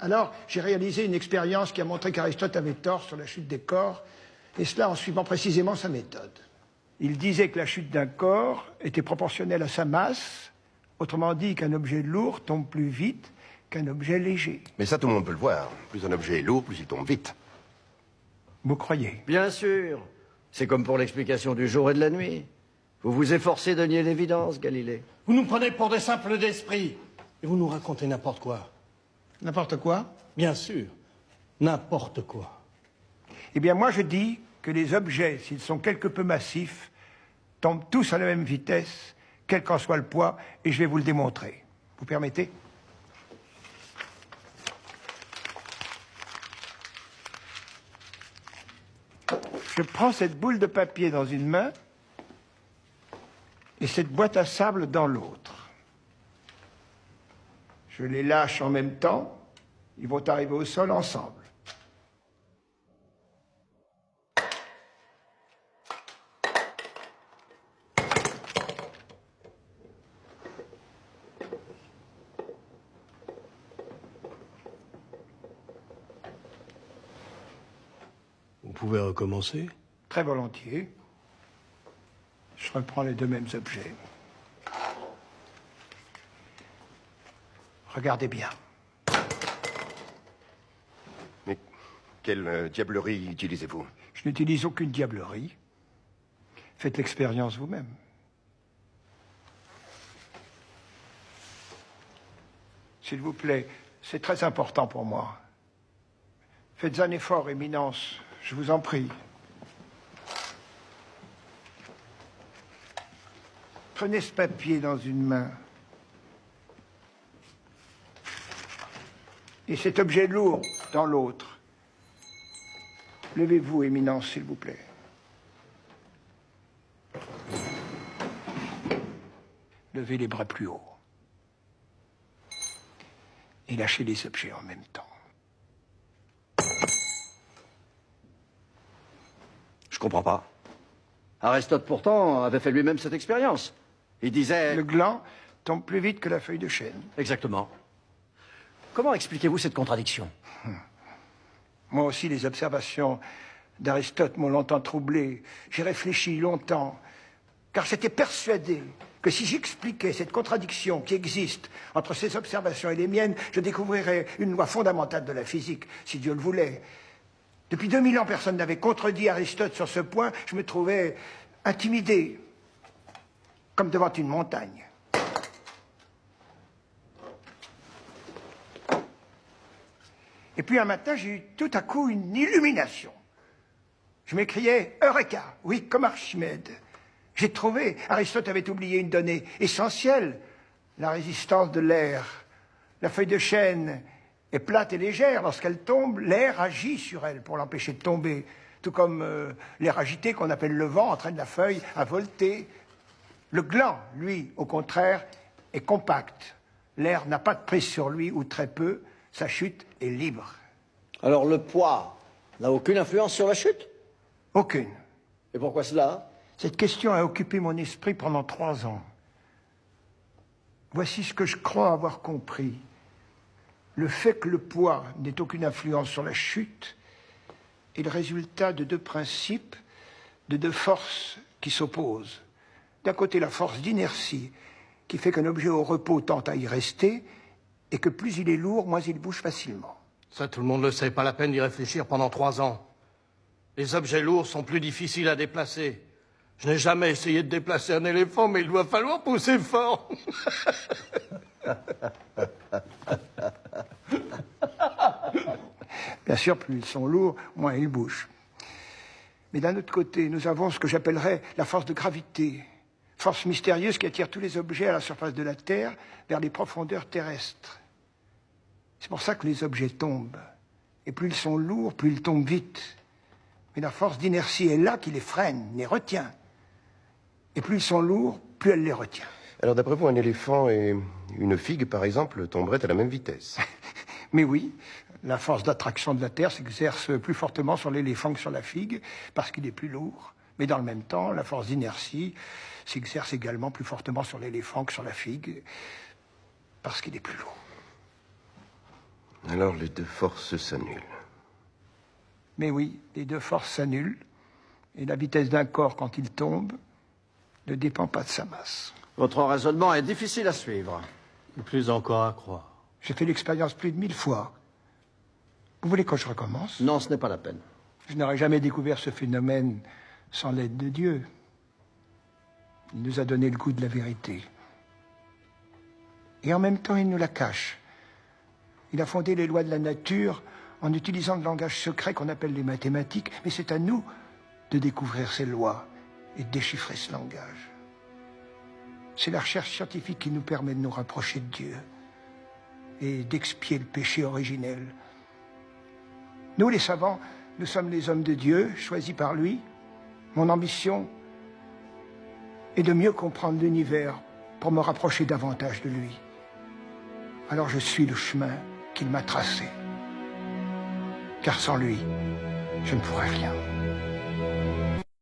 Alors, j'ai réalisé une expérience qui a montré qu'Aristote avait tort sur la chute des corps, et cela en suivant précisément sa méthode. Il disait que la chute d'un corps était proportionnelle à sa masse, autrement dit qu'un objet lourd tombe plus vite qu'un objet léger. Mais ça, tout le monde peut le voir. Plus un objet est lourd, plus il tombe vite. Vous croyez? Bien sûr. C'est comme pour l'explication du jour et de la nuit. Vous vous efforcez de nier l'évidence, Galilée. Vous nous prenez pour des simples d'esprit. Et vous nous racontez n'importe quoi. N'importe quoi? Bien sûr. N'importe quoi. Eh bien, moi, je dis que les objets, s'ils sont quelque peu massifs, tombent tous à la même vitesse, quel qu'en soit le poids, et je vais vous le démontrer. Vous permettez? Je prends cette boule de papier dans une main et cette boîte à sable dans l'autre. Je les lâche en même temps, ils vont arriver au sol ensemble. Vous pouvez recommencer? Très volontiers. Je reprends les deux mêmes objets. Regardez bien. Mais quelle diablerie utilisez-vous? Je n'utilise aucune diablerie. Faites l'expérience vous-même. S'il vous plaît, c'est très important pour moi. Faites un effort, Éminence, je vous en prie. Prenez ce papier dans une main. Et cet objet lourd dans l'autre. Levez-vous, Éminence, s'il vous plaît. Levez les bras plus haut. Et lâchez les objets en même temps. Je comprends pas. Aristote, pourtant, avait fait lui-même cette expérience. Il disait... Le gland tombe plus vite que la feuille de chêne. Exactement. Comment expliquez-vous cette contradiction? Moi aussi, les observations d'Aristote m'ont longtemps troublé. J'ai réfléchi longtemps, car j'étais persuadé que si j'expliquais cette contradiction qui existe entre ses observations et les miennes, je découvrirais une loi fondamentale de la physique, si Dieu le voulait. Depuis 2000 ans, personne n'avait contredit Aristote sur ce point. Je me trouvais intimidé, comme devant une montagne. Et puis un matin, j'ai eu tout à coup une illumination. Je m'écriais « Eureka !» Oui, comme Archimède. J'ai trouvé, Aristote avait oublié une donnée essentielle, la résistance de l'air. La feuille de chêne est plate et légère. Lorsqu'elle tombe, l'air agit sur elle pour l'empêcher de tomber. Tout comme l'air agité qu'on appelle le vent entraîne la feuille à volter. Le gland, lui, au contraire, est compact. L'air n'a pas de prise sur lui, ou très peu. Sa chute est libre. Alors le poids n'a aucune influence sur la chute? Aucune. Et pourquoi cela? Cette question a occupé mon esprit pendant 3 ans. Voici ce que je crois avoir compris. Le fait que le poids n'ait aucune influence sur la chute est le résultat de 2 principes, de 2 forces qui s'opposent. D'un côté, la force d'inertie, qui fait qu'un objet au repos tend à y rester, et que plus il est lourd, moins il bouge facilement. Ça, tout le monde le sait, pas la peine d'y réfléchir pendant 3 ans. Les objets lourds sont plus difficiles à déplacer. Je n'ai jamais essayé de déplacer un éléphant, mais il doit falloir pousser fort. Bien sûr, plus ils sont lourds, moins ils bougent. Mais d'un autre côté, nous avons ce que j'appellerais la force de gravité, force mystérieuse qui attire tous les objets à la surface de la Terre vers les profondeurs terrestres. C'est pour ça que les objets tombent. Et plus ils sont lourds, plus ils tombent vite. Mais la force d'inertie est là qui les freine, les retient. Et plus ils sont lourds, plus elle les retient. Alors d'après vous, un éléphant et une figue, par exemple, tomberaient à la même vitesse? Mais oui, la force d'attraction de la Terre s'exerce plus fortement sur l'éléphant que sur la figue, parce qu'il est plus lourd. Mais dans le même temps, la force d'inertie s'exerce également plus fortement sur l'éléphant que sur la figue, parce qu'il est plus lourd. Alors les deux forces s'annulent. Mais oui, les deux forces s'annulent, et la vitesse d'un corps quand il tombe ne dépend pas de sa masse. Votre raisonnement est difficile à suivre. Et plus encore à croire. J'ai fait l'expérience plus de 1000 fois. Vous voulez que je recommence? Non, ce n'est pas la peine. Je n'aurais jamais découvert ce phénomène sans l'aide de Dieu. Il nous a donné le goût de la vérité. Et en même temps, il nous la cache. Il a fondé les lois de la nature en utilisant le langage secret qu'on appelle les mathématiques, mais c'est à nous de découvrir ces lois et de déchiffrer ce langage. C'est la recherche scientifique qui nous permet de nous rapprocher de Dieu et d'expier le péché originel. Nous, les savants, nous sommes les hommes de Dieu, choisis par lui. Mon ambition est de mieux comprendre l'univers pour me rapprocher davantage de lui. Alors je suis le chemin qu'il m'a tracé. Car sans lui, je ne pourrais rien.